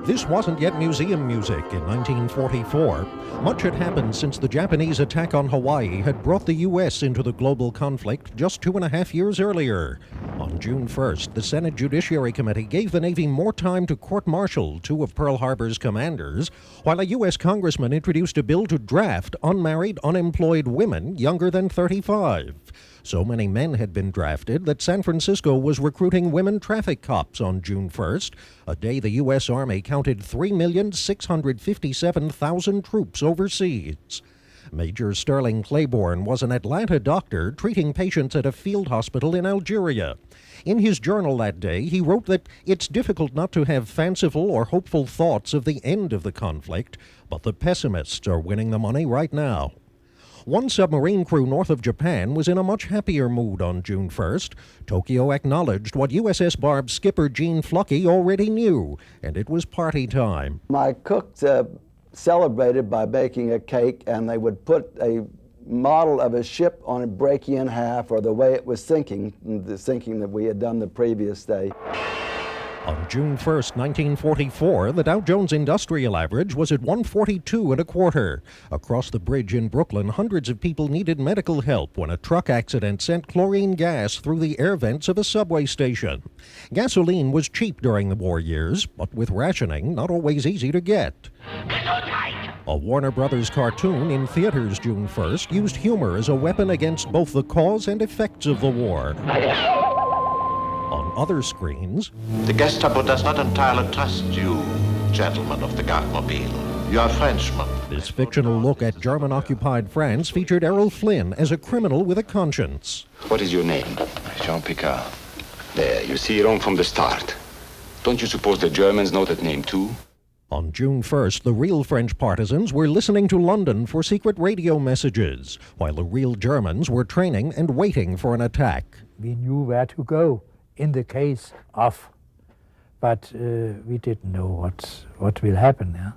This wasn't yet museum music in 1944. Much had happened since the Japanese attack on Hawaii had brought the U.S. into the global conflict just 2.5 years earlier. On June 1st, the Senate Judiciary Committee gave the Navy more time to court-martial two of Pearl Harbor's commanders, while a U.S. congressman introduced a bill to draft unmarried, unemployed women younger than 35. So many men had been drafted that San Francisco was recruiting women traffic cops on June 1st, a day the U.S. Army counted 3,657,000 troops overseas. Major Sterling Claiborne was an Atlanta doctor treating patients at a field hospital in Algeria. In his journal that day, he wrote that it's difficult not to have fanciful or hopeful thoughts of the end of the conflict, but the pessimists are winning the money right now. One submarine crew north of Japan was in a much happier mood on June 1st. Tokyo acknowledged what USS Barb's skipper Gene Fluckey already knew, and it was party time. My cook celebrated by baking a cake, and they would put a model of a ship on a break in half, or the way it was sinking, the sinking that we had done the previous day. On June 1st, 1944, the Dow Jones Industrial Average was at 142.25. Across the bridge in Brooklyn, hundreds of people needed medical help when a truck accident sent chlorine gas through the air vents of a subway station. Gasoline was cheap during the war years, but with rationing, not always easy to get. A Warner Brothers cartoon in theaters June 1st used humor as a weapon against both the cause and effects of the war. On other screens, the Gestapo does not entirely trust you, gentlemen of the Garde-Mobile. You are Frenchmen. This fictional look at German-occupied France featured Errol Flynn as a criminal with a conscience. What is your name? Jean Picard. There, you see, wrong from the start. Don't you suppose the Germans know that name too? On June 1st, the real French partisans were listening to London for secret radio messages, while the real Germans were training and waiting for an attack. We knew where to go in the case of, but we didn't know what will happen. Yeah?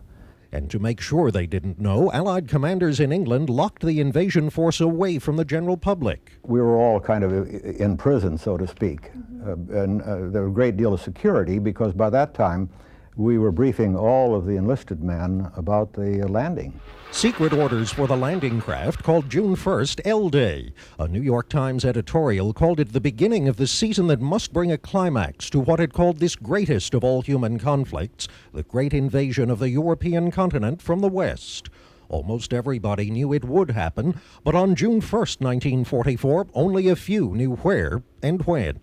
And to make sure they didn't know, Allied commanders in England locked the invasion force away from the general public. We were all kind of in prison, so to speak, and there was a great deal of security because by that time we were briefing all of the enlisted men about the landing. Secret orders for the landing craft called June 1st L-Day. A New York Times editorial called it the beginning of the season that must bring a climax to what it called this greatest of all human conflicts, the great invasion of the European continent from the West. Almost everybody knew it would happen, but on June 1st, 1944, only a few knew where and when.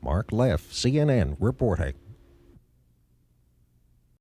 Mark Leff, CNN, reporting.